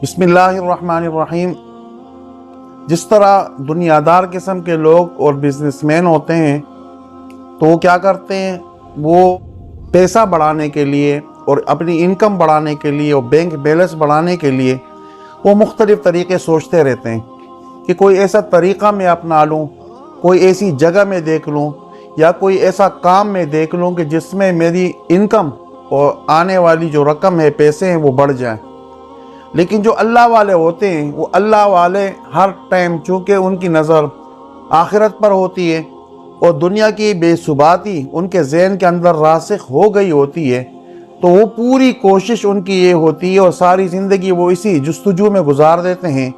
بسم اللہ الرحمن الرحیم۔ جس طرح دنیا دار قسم کے لوگ اور بزنس مین ہوتے ہیں تو وہ کیا کرتے ہیں، وہ پیسہ بڑھانے کے لیے اور اپنی انکم بڑھانے کے لیے اور بینک بیلنس بڑھانے کے لیے وہ مختلف طریقے سوچتے رہتے ہیں کہ کوئی ایسا طریقہ میں اپنا لوں، کوئی ایسی جگہ میں دیکھ لوں یا کوئی ایسا کام میں دیکھ لوں کہ جس میں میری انکم اور آنے والی جو رقم ہے، پیسے ہیں، وہ بڑھ جائیں۔ لیکن جو اللہ والے ہوتے ہیں، وہ اللہ والے ہر ٹائم چونکہ ان کی نظر آخرت پر ہوتی ہے اور دنیا کی بے ثباتی ان کے ذہن کے اندر راسخ ہو گئی ہوتی ہے، تو وہ پوری کوشش ان کی یہ ہوتی ہے اور ساری زندگی وہ اسی جستجو میں گزار دیتے ہیں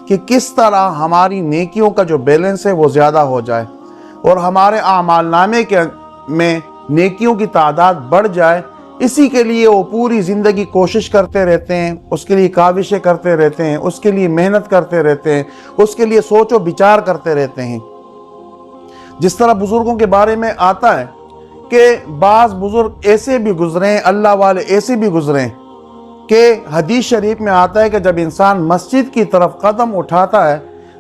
کہ کس طرح ہماری نیکیوں کا جو بیلنس ہے وہ زیادہ ہو جائے اور ہمارے اعمال نامے میں نیکیوں کی تعداد بڑھ جائے۔ اسی کے لیے وہ پوری زندگی کوشش کرتے رہتے ہیں، اس کے لیے کاوشیں کرتے رہتے ہیں، اس کے لیے محنت کرتے رہتے ہیں، اس کے لیے سوچ و بچار کرتے رہتے ہیں۔ جس طرح بزرگوں کے بارے میں آتا ہے کہ بعض بزرگ ایسے بھی گزرے ہیں، اللہ والے ایسے بھی گزرے ہیں کہ حدیث شریف میں آتا ہے کہ جب انسان مسجد کی طرف قدم اٹھاتا ہے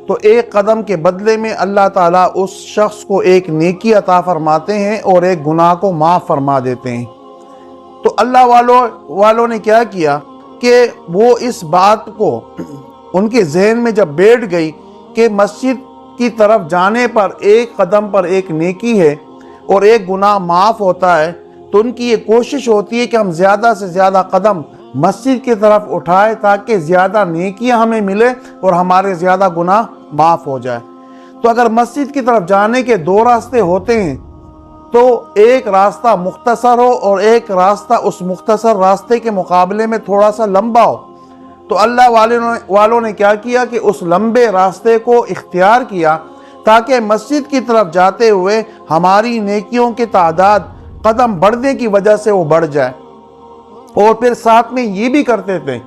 تو ایک قدم کے بدلے میں اللہ تعالیٰ اس شخص کو ایک نیکی عطا فرماتے ہیں اور ایک گناہ کو معاف فرما دیتے ہیں۔ تو اللہ والوں نے کیا کیا کہ وہ اس بات کو ان کے ذہن میں جب بیٹھ گئی کہ مسجد کی طرف جانے پر ایک قدم پر ایک نیکی ہے اور ایک گناہ معاف ہوتا ہے، تو ان کی یہ کوشش ہوتی ہے کہ ہم زیادہ سے زیادہ قدم مسجد کی طرف اٹھائیں تاکہ زیادہ نیکیاں ہمیں ملے اور ہمارے زیادہ گناہ معاف ہو جائے۔ تو اگر مسجد کی طرف جانے کے دو راستے ہوتے ہیں تو ایک راستہ مختصر ہو اور ایک راستہ اس مختصر راستے کے مقابلے میں تھوڑا سا لمبا ہو، تو اللہ والوں نے کیا کیا کہ اس لمبے راستے کو اختیار کیا تاکہ مسجد کی طرف جاتے ہوئے ہماری نیکیوں کی تعداد قدم بڑھنے کی وجہ سے وہ بڑھ جائے۔ اور پھر ساتھ میں یہ بھی کرتے تھے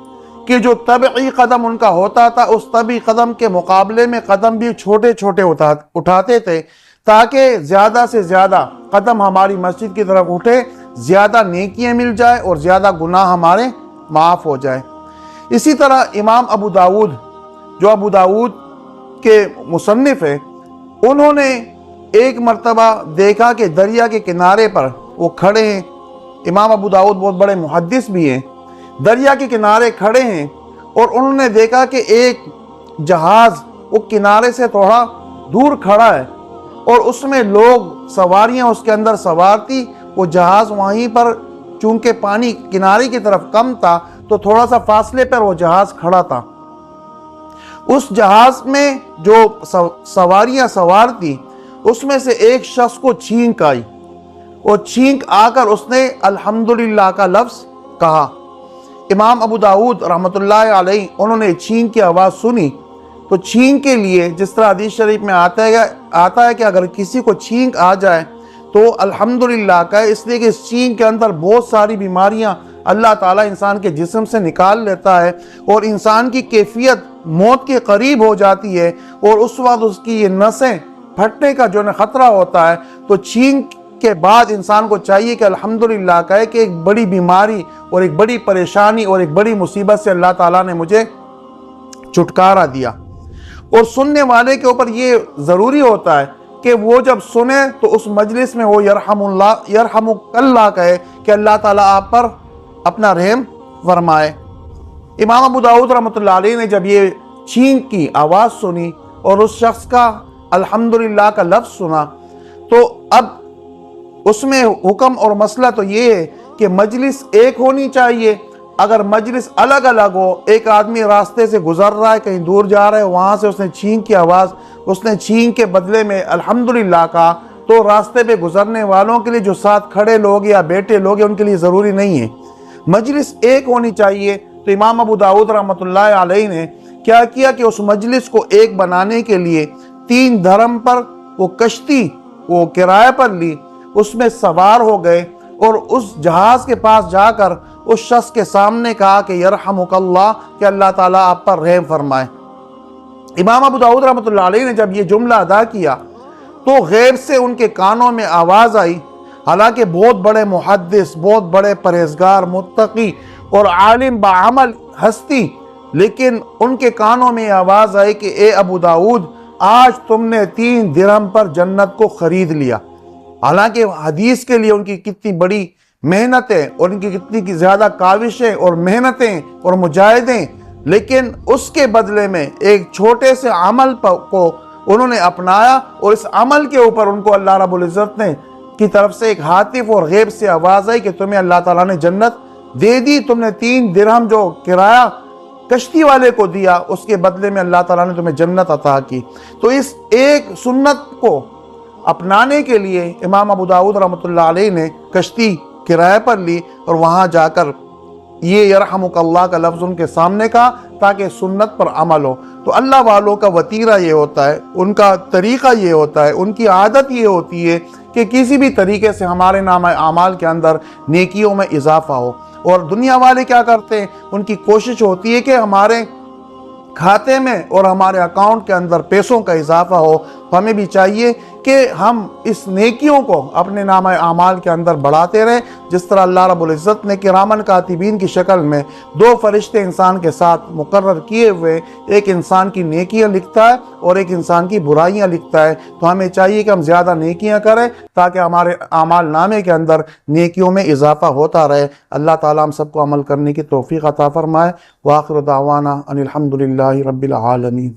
کہ جو طبعی قدم ان کا ہوتا تھا، اس طبعی قدم کے مقابلے میں قدم بھی چھوٹے چھوٹے اٹھاتے تھے تاکہ زیادہ سے زیادہ قدم ہماری مسجد کی طرف اٹھے، زیادہ نیکیاں مل جائے اور زیادہ گناہ ہمارے معاف ہو جائے۔ اسی طرح امام ابو داود، جو ابو داود کے مصنف ہیں، انہوں نے ایک مرتبہ دیکھا کہ دریا کے کنارے پر وہ کھڑے ہیں۔ امام ابو داود بہت بڑے محدث بھی ہیں، دریا کے کنارے کھڑے ہیں اور انہوں نے دیکھا کہ ایک جہاز وہ کنارے سے تھوڑا دور کھڑا ہے اور اس میں لوگ، سواریاں اس کے اندر سوار تھی۔ وہ جہاز وہیں پر چونکہ پانی کنارے کی طرف کم تھا تو تھوڑا سا فاصلے پر وہ جہاز کھڑا تھا۔ اس جہاز میں جو سواریاں سوار تھی اس میں سے ایک شخص کو چھینک آئی اور چھینک آ کر اس نے الحمدللہ کا لفظ کہا۔ امام ابو داود رحمۃ اللہ علیہ انہوں نے چھینک کی آواز سنی تو چھینک کے لیے، جس طرح حدیث شریف میں آتا ہے کہ اگر کسی کو چھینک آ جائے تو الحمدللہ کا ہے، اس لیے کہ اس چھینک کے اندر بہت ساری بیماریاں اللہ تعالیٰ انسان کے جسم سے نکال لیتا ہے اور انسان کی کیفیت موت کے قریب ہو جاتی ہے اور اس وقت اس کی یہ نسیں پھٹنے کا جو خطرہ ہوتا ہے۔ تو چھینک کے بعد انسان کو چاہیے کہ الحمدللہ کہے کہ ایک بڑی بیماری اور ایک بڑی پریشانی اور ایک بڑی مصیبت سے اللہ تعالیٰ نے مجھے چھٹکارا دیا۔ اور سننے والے کے اوپر یہ ضروری ہوتا ہے کہ وہ جب سنے تو اس مجلس میں وہ یرحمک اللہ کہے کہ اللہ تعالیٰ آپ پر اپنا رحم فرمائے۔ امام ابو داود رحمۃ اللہ علیہ نے جب یہ چھینک کی آواز سنی اور اس شخص کا الحمدللہ کا لفظ سنا تو اب اس میں حکم اور مسئلہ تو یہ ہے کہ مجلس ایک ہونی چاہیے۔ اگر مجلس الگ الگ ہو، ایک آدمی راستے سے گزر رہا ہے، کہیں دور جا رہا ہے، وہاں سے اس نے چھینک کی آواز، اس نے چھینک کے بدلے میں الحمدللہ کہا، تو راستے پہ گزرنے والوں کے لیے، جو ساتھ کھڑے لوگ یا بیٹھے لوگ ہیں، ان کے لیے ضروری نہیں ہے۔ مجلس ایک ہونی چاہیے۔ تو امام ابو داود رحمۃ اللہ علیہ نے کیا کیا کہ اس مجلس کو ایک بنانے کے لیے 3 دھرم پر وہ کشتی وہ کرایہ پر لی، اس میں سوار ہو گئے اور اس جہاز کے پاس جا کر اس شخص کے سامنے کہا کہ یرحمک اللہ، کہ اللہ تعالیٰ آپ پر رحم فرمائے۔ امام ابو داود رحمۃ اللہ علیہ نے جب یہ جملہ ادا کیا تو غیب سے ان کے کانوں میں آواز آئی، حالانکہ بہت بڑے محدث، بہت بڑے پرہیزگار، متقی اور عالم بعمل ہستی لیکن ان کے کانوں میں آواز آئی کہ اے ابو داؤد، آج تم نے 3 درہم پر جنت کو خرید لیا۔ حالانکہ حدیث کے لیے ان کی کتنی بڑی محنتیں اور ان کی کتنی زیادہ کاوشیں اور محنتیں اور مجاہدیں، لیکن اس کے بدلے میں ایک چھوٹے سے عمل کو انہوں نے اپنایا، اور اس عمل کے اوپر ان کو اللہ رب العزت نے کی طرف سے ایک ہاتف اور غیب سے آواز آئی کہ تمہیں اللہ تعالیٰ نے جنت دے دی۔ تم نے 3 درہم جو کرایہ کشتی والے کو دیا، اس کے بدلے میں اللہ تعالیٰ نے تمہیں جنت عطا کی۔ تو اس ایک سنت کو اپنانے کے لیے امام ابو داؤد رحمۃ اللہ علیہ نے کشتی کرایہ پر لی، اور وہاں جا کر یہ یرحمک اللہ کا لفظ ان کے سامنے کہا تاکہ سنت پر عمل ہو۔ تو اللہ والوں کا وتیرہ یہ ہوتا ہے، ان کا طریقہ یہ ہوتا ہے، ان کی عادت یہ ہوتی ہے کہ کسی بھی طریقے سے ہمارے نامہ اعمال کے اندر نیکیوں میں اضافہ ہو۔ اور دنیا والے کیا کرتے ہیں؟ ان کی کوشش ہوتی ہے کہ ہمارے کھاتے میں اور ہمارے اکاؤنٹ کے اندر پیسوں کا اضافہ ہو۔ تو ہمیں بھی چاہیے کہ ہم اس نیکیوں کو اپنے نامہ اعمال کے اندر بڑھاتے رہیں، جس طرح اللہ رب العزت نے کرامن کاتبین کی شکل میں 2 فرشتے انسان کے ساتھ مقرر کیے ہوئے، ایک انسان کی نیکیاں لکھتا ہے اور ایک انسان کی برائیاں لکھتا ہے۔ تو ہمیں چاہیے کہ ہم زیادہ نیکیاں کریں تاکہ ہمارے اعمال نامے کے اندر نیکیوں میں اضافہ ہوتا رہے۔ اللہ تعالیٰ ہم سب کو عمل کرنے کی توفیق عطا فرمائے۔ وآخر دعوانا ان الحمد للہ رب العالمین۔